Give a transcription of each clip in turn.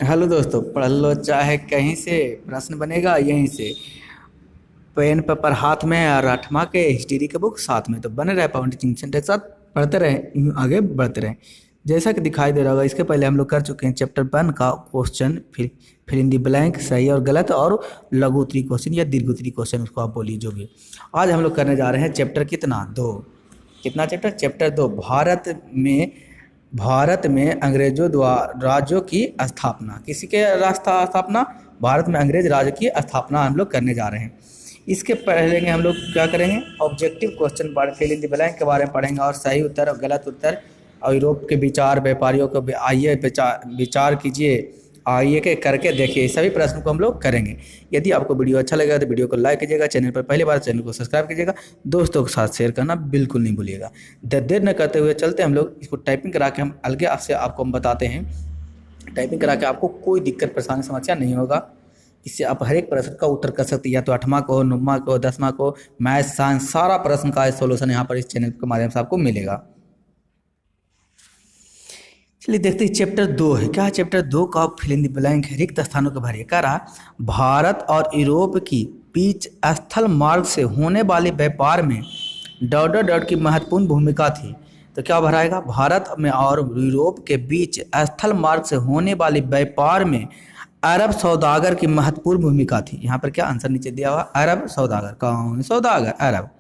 Hello दोस्तों, पढ़ लो चाहे कहीं से, प्रश्न बनेगा यहीं से। पेन पेपर हाथ में और आठवां के हिस्ट्री के बुक साथ में, तो बने रहे पवन टीचिंग के साथ, पढ़ते रहें, यूं आगे बढ़ते रहें। जैसा कि दिखाई दे रहा होगा, इसके पहले हम लोग कर चुके हैं चैप्टर 1 का क्वेश्चन, फिर इन दी ब्लैंक, सही और गलत, और लघु उत्तरी क्वेश्चन या दीर्घ उत्तरी क्वेश्चन, उसको आप बोलिए जो भी। आज हम लोग करने जा रहे हैं चैप्टर कितना 2। कितना चैप्टर? चैप्टर 2। भारत में अंग्रेजों द्वारा राज्यों की स्थापना। किसी के रास्ता स्थापना? भारत में अंग्रेज राज्य की स्थापना हम लोग करने जा रहे हैं। इसके पहले हम लोग क्या करेंगे, ऑब्जेक्टिव क्वेश्चन पढ़, फिल इन द ब्लैंक के बारे में पढ़ेंगे, और सही उत्तर और गलत उत्तर, और यूरोप के विचार, व्यापारियों को आइए विचार कीजिए, आइए के करके देखिए, सभी प्रश्न को हम लोग करेंगे। यदि आपको वीडियो अच्छा लगेगा तो वीडियो को लाइक कीजिएगा, चैनल पर पहली बार चैनल को सब्सक्राइब कीजिएगा, दोस्तों के साथ शेयर करना बिल्कुल नहीं भूलिएगा। देर न करते हुए चलते हम लोग इसको टाइपिंग करा के, हम अलग आपसे आपको हम बताते हैं। टाइपिंग करा के आपको कोई दिक्कत परेशानी समस्या नहीं होगा। इससे आप हर एक प्रश्न का उत्तर कर सकते हैं, या तो 8वां को, 9वां को, 10वां को, मैथ साइंस, सारा प्रश्न का सोल्यूशन यहाँ पर इस चैनल के माध्यम से आपको मिलेगा। चलिए देखते हैं चैप्टर 2 है क्या। चैप्टर 2 का फिल इन द ब्लैंक है, रिक्त स्थानों को भरिए। कह रहा भारत और यूरोप की बीच स्थल मार्ग से होने वाले व्यापार में डॉट की महत्वपूर्ण भूमिका थी। तो क्या भराएगा? भारत में और यूरोप के बीच स्थल मार्ग से होने वाले व्यापार में अरब सौदागर की महत्वपूर्ण भूमिका थी। यहाँ पर क्या आंसर नीचे दिया हुआ? अरब सौदागर। कौन सौदागर? अरब।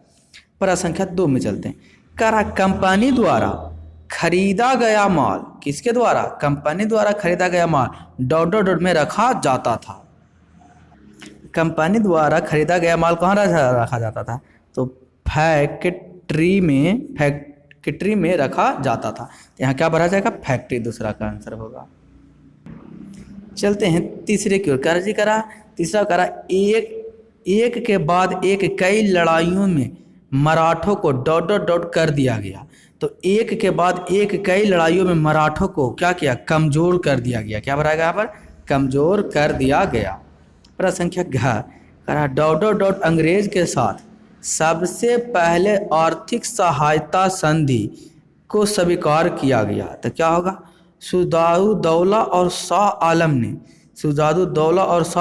पर संख्या 2 में चलते हैं। कह रहा कंपनी द्वारा खरीदा गया माल, किसके द्वारा? कंपनी द्वारा खरीदा गया माल डॉट में रखा जाता था। कंपनी द्वारा खरीदा गया माल कहाँ रखा जाता था? तो फैक्ट्री में रखा जाता था। तो यहाँ क्या भरा जाएगा? फैक्ट्री दूसरा का आंसर होगा। चलते हैं तीसरे की ओर। जी करा तीसरा करा एक के बाद एक कई लड़ाइयों में मराठों को डॉट कर दिया गया। तो एक के बाद एक कई लड़ाइयों में मराठों को क्या किया? कमजोर कर दिया गया। क्या भराएगा यहाँ पर? कमजोर कर दिया गया। प्रश्न संख्या घ करा डॉट अंग्रेज के साथ सबसे पहले आर्थिक सहायता संधि को स्वीकार किया गया। तो क्या होगा? शुजाउद्दौला और शाह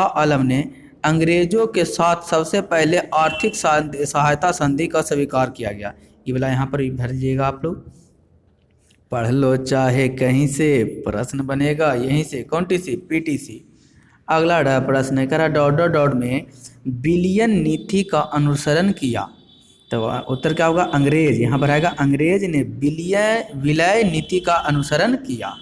आलम ने अंग्रेजों के साथ सबसे पहले आर्थिक सहायता संधि का स्वीकार किया गया। ये वाला यहाँ पर भर दीजिएगा आप लोग। पढ़ लो चाहे कहीं से, प्रश्न बनेगा यहीं से। कौन सी? पीटीसी। अगला प्रश्न है, करा डॉट में विलयन नीति का अनुसरण किया। तो उत्तर क्या होगा? अंग्रेज। यहाँ पर आएगा अंग्रेज ने विलय नीति का अनुसरण किया।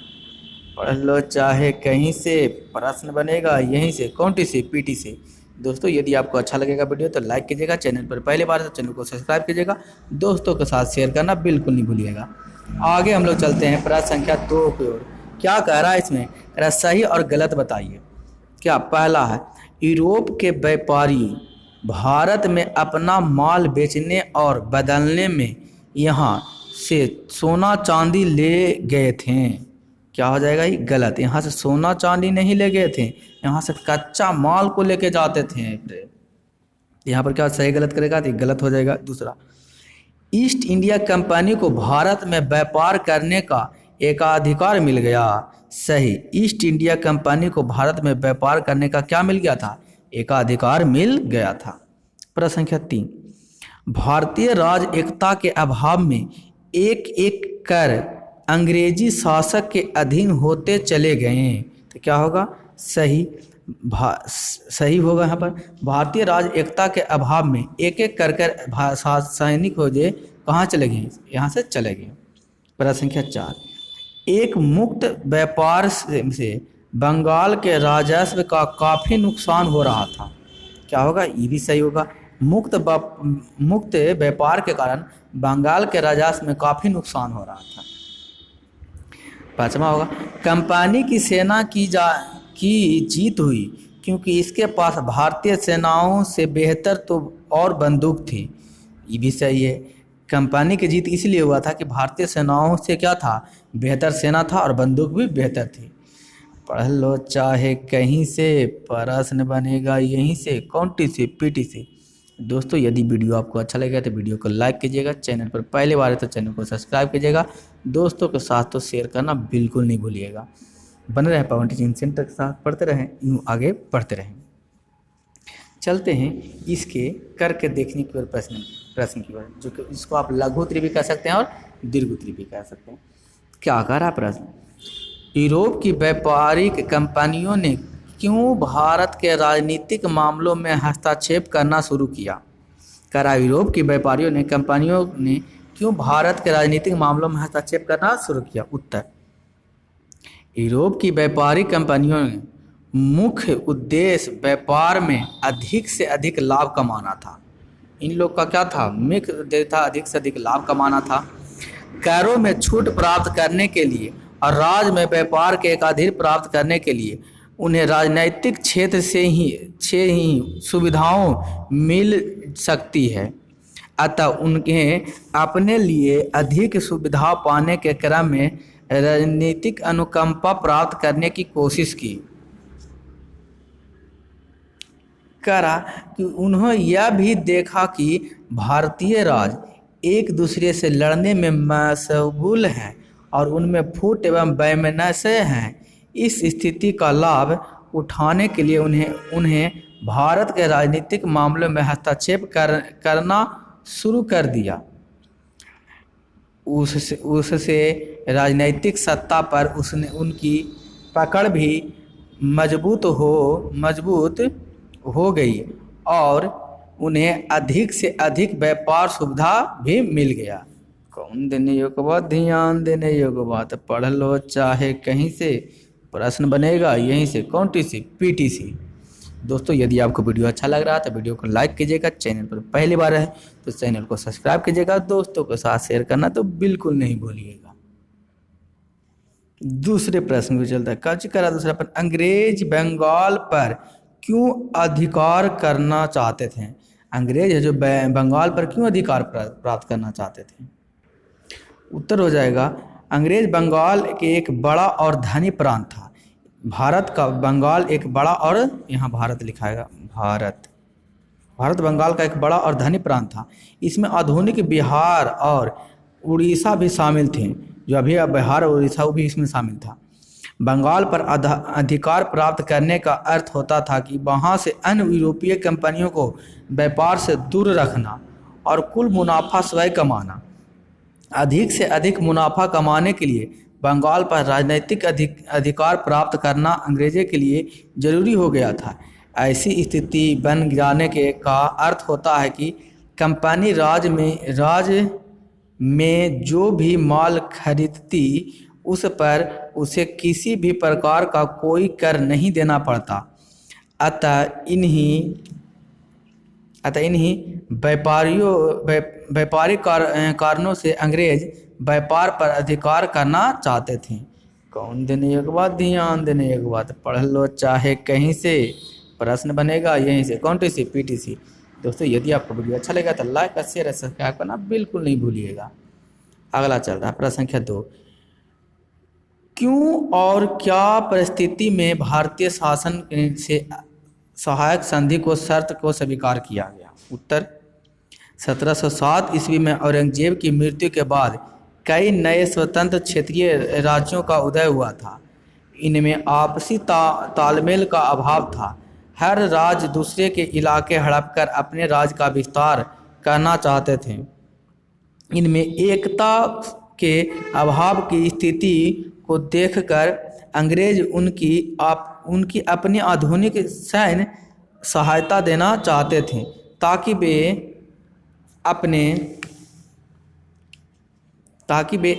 पढ़ लो चाहे कहीं से, प्रश्न बनेगा यहीं से। कौन सी? पीटीसी। दोस्तों यदि आपको अच्छा लगेगा वीडियो तो लाइक कीजिएगा, चैनल पर पहले बार तो चैनल को सब्सक्राइब कीजिएगा, दोस्तों के साथ शेयर करना बिल्कुल नहीं भूलिएगा। आगे हम लोग चलते हैं प्रश्न संख्या 2 की ओर। क्या कह रहा है इसमें? कह रहा सही और गलत बताइए। क्या? पहला है यूरोप के व्यापारी भारत में अपना माल बेचने और बदलने में यहाँ से सोना चांदी ले गए थे। क्या हो जाएगा? ये गलत। यहाँ से सोना चांदी नहीं ले गए थे, यहाँ से कच्चा माल को लेके जाते थे। यहाँ पर क्या सही गलत करेगा? तो गलत हो जाएगा। दूसरा, ईस्ट इंडिया कंपनी को भारत में व्यापार करने का एकाधिकार मिल गया। सही। ईस्ट इंडिया कंपनी को भारत में व्यापार करने का क्या मिल गया था? एकाधिकार मिल गया था। प्रश्न संख्या 3, भारतीय राज एकता के अभाव में एक एक कर अंग्रेजी शासक के अधीन होते चले गए। तो क्या होगा? सही। सही होगा यहाँ पर। भारतीय राज एकता के अभाव में एक एक कर सैनिक हो गए, कहाँ चले गए? यहाँ से चले गए। प्रश्न संख्या 4, एक मुक्त व्यापार से बंगाल के राजस्व का काफ़ी नुकसान हो रहा था। क्या होगा? ये भी सही होगा। मुक्त व्यापार के कारण बंगाल के राजस्व में काफ़ी नुकसान हो रहा था। 5वां होगा, कंपनी की सेना की जीत हुई क्योंकि इसके पास भारतीय सेनाओं से बेहतर तो और बंदूक थी। ये भी सही है। कंपनी की जीत इसलिए हुआ था कि भारतीय सेनाओं से क्या था? बेहतर सेना था और बंदूक भी बेहतर थी। पढ़ लो चाहे कहीं से, प्रश्न बनेगा यहीं से। कौन सी? पीटीसी। दोस्तों यदि वीडियो आपको अच्छा लगेगा तो वीडियो को लाइक कीजिएगा, चैनल पर पहले बार है तो चैनल को सब्सक्राइब कीजिएगा, दोस्तों के साथ तो शेयर करना बिल्कुल नहीं भूलिएगा। बने रहे पॉइंट चिन्ह सेंटर के साथ पढ़ते रहें, यूँ आगे बढ़ते रहें। चलते हैं इसके करके देखने की ओर, प्रश्न की ओर, जो कि इसको आप लघु उत्तरीय भी कह सकते हैं और दीर्घ उत्तरीय भी कह सकते हैं। क्या कह रहा प्रश्न, यूरोप की व्यापारिक कंपनियों ने क्यों भारत के राजनीतिक मामलों में हस्तक्षेप करना शुरू किया। कह रहा यूरोप की व्यापारियों ने कंपनियों ने क्यों भारत के राजनीतिक मामलों में हस्तक्षेप करना शुरू किया। उत्तर, यूरोप की व्यापारिक कंपनियों ने मुख्य उद्देश्य व्यापार में अधिक से अधिक लाभ कमाना था। इन लोग का क्या था, मुख्य उद्देश्य था अधिक से अधिक लाभ कमाना था। करों में छूट प्राप्त करने के लिए और राज्य में व्यापार के एकाधिकार प्राप्त करने के लिए उन्हें राजनीतिक क्षेत्र से ही सुविधाओं मिल सकती है। अतः उन्हें अपने लिए अधिक सुविधा पाने के क्रम में राजनीतिक अनुकंपा प्राप्त करने की कोशिश की। करा कि उन्होंने यह भी देखा कि भारतीय राज्य एक दूसरे से लड़ने में मशगूल हैं और उनमें फूट एवं वैमनस्य हैं। इस स्थिति का लाभ उठाने के लिए उन्हें भारत के राजनीतिक मामलों में हस्तक्षेप करना शुरू कर दिया। उससे राजनीतिक सत्ता पर उनकी पकड़ भी मजबूत हो गई और उन्हें अधिक से अधिक व्यापार सुविधा भी मिल गया। कौन देने योग्य बात, ध्यान देने योग्य बात, पढ़ लो चाहे कहीं से, प्रश्न बनेगा यहीं से, कौन टी सी PTC। दोस्तों यदि आपको वीडियो अच्छा लग रहा है तो वीडियो को लाइक कीजिएगा, चैनल पर पहली बार है तो चैनल को सब्सक्राइब कीजिएगा, दोस्तों के साथ शेयर करना तो बिल्कुल नहीं भूलिएगा। दूसरे प्रश्न को चलता है, कच करा दूसरा प्रश्न, अंग्रेज बंगाल पर क्यों अधिकार करना चाहते थे। अंग्रेज जो बंगाल पर क्यों अधिकार प्राप्त करना चाहते थे। उत्तर हो जाएगा, अंग्रेज बंगाल के एक बड़ा और धनी प्रांत था। भारत का बंगाल एक बड़ा, और यहाँ भारत लिखाएगा, भारत बंगाल का एक बड़ा और धनी प्रांत था। इसमें आधुनिक बिहार और उड़ीसा भी शामिल थे, जो अभी बिहार और उड़ीसा वो भी इसमें शामिल था। बंगाल पर अधिकार प्राप्त करने का अर्थ होता था कि वहाँ से अन्य यूरोपीय कंपनियों को व्यापार से दूर रखना और कुल मुनाफा स्वयं कमाना। अधिक से अधिक मुनाफा कमाने के लिए बंगाल पर राजनीतिक अधिकार प्राप्त करना अंग्रेजों के लिए जरूरी हो गया था। ऐसी स्थिति बन जाने के का अर्थ होता है कि कंपनी राज्य में जो भी माल खरीदती उस पर उसे किसी भी प्रकार का कोई कर नहीं देना पड़ता। अतः इन्हीं व्यापारिक कारणों से अंग्रेज व्यापार पर अधिकार करना चाहते थे। कौन देने योग्य बात, ध्यान देने योग्य बात, पढ़ लो चाहे कहीं से, प्रश्न बनेगा यहीं से, कौन टी सी PTC। दोस्तों यदि आपको वीडियो अच्छा लगा तो लाइक और शेयर सब्सक्राइब करना बिल्कुल नहीं भूलिएगा। अगला चल रहा है प्रश्न संख्या 2, क्यों और क्या परिस्थिति में भारतीय शासन से सहायक संधि को शर्त को स्वीकार किया गया। उत्तर, 1707 ईस्वी में औरंगजेब की मृत्यु के बाद कई नए स्वतंत्र क्षेत्रीय राज्यों का उदय हुआ था। इनमें आपसी तालमेल का अभाव था। हर राज्य दूसरे के इलाके हड़प कर अपने राज्य का विस्तार करना चाहते थे। इनमें एकता के अभाव की स्थिति को देखकर अंग्रेज उनकी अपनी आधुनिक सैन्य सहायता देना चाहते थे ताकि वे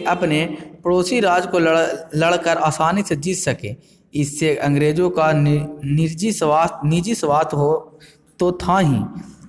अपने पड़ोसी राज्य को लड़कर आसानी से जीत सके। इससे अंग्रेजों का निजी स्वार्थ हो तो था ही,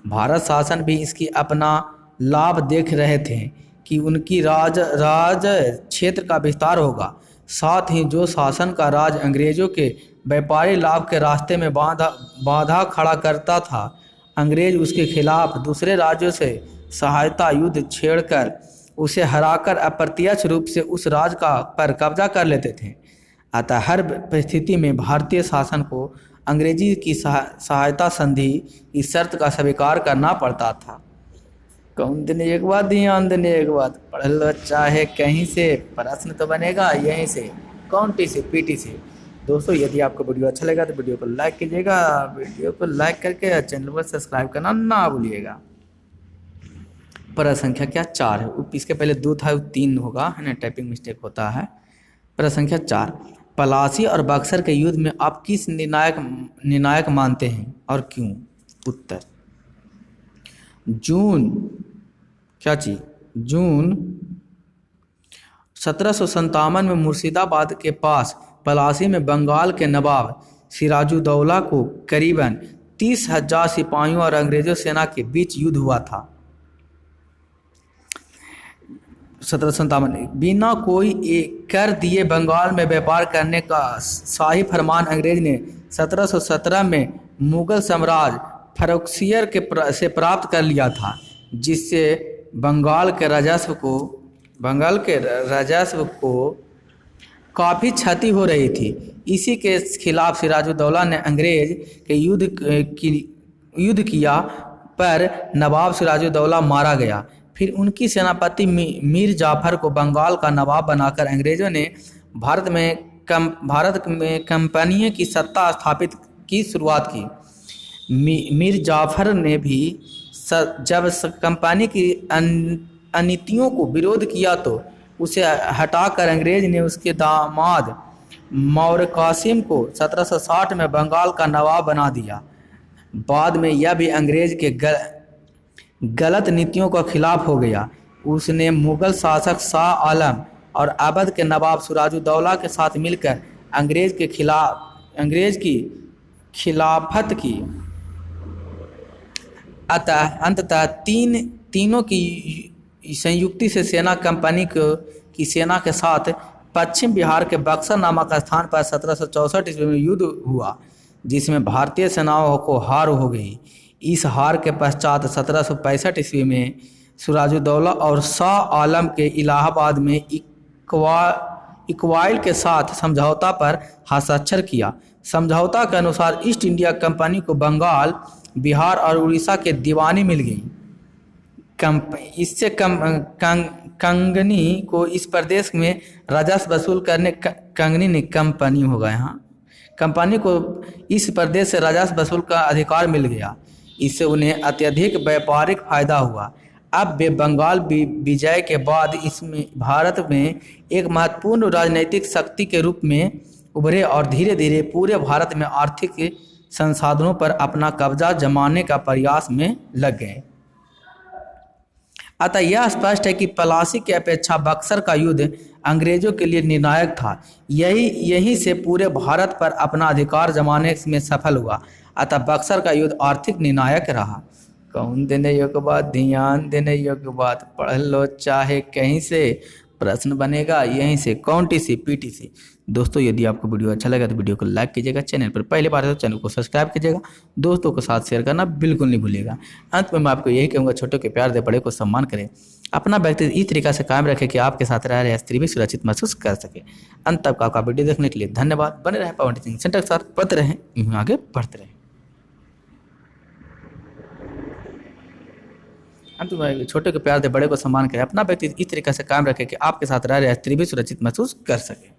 भारत शासन भी इसकी अपना लाभ देख रहे थे कि उनकी राज क्षेत्र का विस्तार होगा। साथ ही जो शासन का राज अंग्रेजों के व्यापारी लाभ के रास्ते में बाधा खड़ा करता था, अंग्रेज उसके खिलाफ दूसरे राज्यों से सहायता युद्ध छेड़कर उसे हराकर अप्रत्यक्ष रूप से उस राज्य पर कब्जा कर लेते थे। अतः हर परिस्थिति में भारतीय शासन को अंग्रेजी की सहायता संधि की शर्त का स्वीकार करना पड़ता था। कौन देने एक बात, ध्यान देने एक बात, पढ़ लो चाहे कहीं से, प्रश्न तो बनेगा यहीं से, कौन टी सी PTC। दोस्तों यदि आपको वीडियो अच्छा लगा तो वीडियो को लाइक कीजिएगा, वीडियो को लाइक करके चैनल को सब्सक्राइब करना ना भूलिएगा। प्रश्न संख्या क्या 4 है, इसके पहले 2 था 3 होगा, है ना, टाइपिंग मिस्टेक होता है। प्रश्न संख्या 4, पलासी और बक्सर के युद्ध में आप किस निर्णायक मानते हैं और क्यों? उत्तर जून 1757 में मुर्शिदाबाद के पास पलासी में बंगाल के नवाब सिराजुद्दौला को करीबन 30,000 सिपाहियों और अंग्रेजों सेना के बीच युद्ध हुआ था। 1757 बिना कोई कर दिए बंगाल में व्यापार करने का शाही फरमान अंग्रेज ने 1717 में मुगल सम्राट फर्रुखसियर से प्राप्त कर लिया था, जिससे बंगाल के राजस्व को काफ़ी क्षति हो रही थी। इसी के खिलाफ सिराजुद्दौला ने अंग्रेज के युद्ध किया, पर नवाब सिराजुद्दौला मारा गया। फिर उनकी सेनापति मीर जाफर को बंगाल का नवाब बनाकर अंग्रेजों ने भारत में कंपनियों की सत्ता स्थापित की शुरुआत की। मीर जाफर ने भी जब कंपनी की अनीतियों को विरोध किया तो उसे हटाकर अंग्रेज ने उसके दामाद मौर्य कासिम को 1760 में बंगाल का नवाब बना दिया। बाद में यह भी अंग्रेज के गलत नीतियों का खिलाफ हो गया। उसने मुगल शासक शाह आलम और अवध के नवाब सिराजुद्दौला के साथ मिलकर अंग्रेज की खिलाफत की। अतः अंततः तीनों की संयुक्ति से सेना कंपनी की सेना के साथ पश्चिम बिहार के बक्सर नामक स्थान पर 1764 ईस्वी में युद्ध हुआ, जिसमें भारतीय सेनाओं को हार हो गई। इस हार के पश्चात 1765 ईस्वी में सिराजुद्दौला और शाह आलम के इलाहाबाद में इक्वाइल के साथ समझौता पर हस्ताक्षर किया। समझौता के अनुसार ईस्ट इंडिया कंपनी को बंगाल, बिहार और उड़ीसा के दीवानी मिल गई। इससे कंगनी को इस प्रदेश में राजस्व वसूल करने कंपनी होगा यहाँ कंपनी को इस प्रदेश से राजस्व वसूल का अधिकार मिल गया। इससे उन्हें अत्यधिक व्यापारिक फायदा हुआ। अब वे बंगाल विजय के बाद इसमें भारत में एक महत्वपूर्ण राजनीतिक शक्ति के रूप में उभरे और धीरे धीरे पूरे भारत में आर्थिक संसाधनों पर अपना कब्जा जमाने का प्रयास में लग गए। अतः यह स्पष्ट है कि पलासी की अपेक्षा बक्सर का युद्ध अंग्रेजों के लिए निर्णायक था। यहीं से पूरे भारत पर अपना अधिकार जमाने में सफल हुआ। अतः बक्सर का युद्ध आर्थिक निर्णायक रहा। कौन देने योग्य बात, ध्यान देने योग्य बात, पढ़ लो चाहे कहीं से, प्रश्न बनेगा यहीं से, कौन टीसी पीटीसी। दोस्तों यदि आपको वीडियो अच्छा लगा तो वीडियो को लाइक कीजिएगा, चैनल पर पहली बार है तो चैनल को सब्सक्राइब कीजिएगा, दोस्तों के साथ शेयर करना बिल्कुल नहीं भूलिएगा। अंत में मैं आपको यही कहूँगा, छोटों के प्यार दे, बड़े को सम्मान करें, अपना व्यक्तित्व इस तरीका से कायम रखें कि आपके साथ रह रहे स्त्री भी सुरक्षित महसूस कर सके। अंत तक आपका वीडियो देखने के लिए धन्यवाद। बने रहे पवन टीचिंग सेंटर के साथ, पढ़ते रहें, यूँ आगे बढ़ते रहें। अंत में छोटे को प्यार दे, बड़े को सम्मान करें, अपना व्यक्तित्व इस तरीके से कायम रखें कि आपके साथ रह रहे स्त्री भी सुरक्षित महसूस कर सके।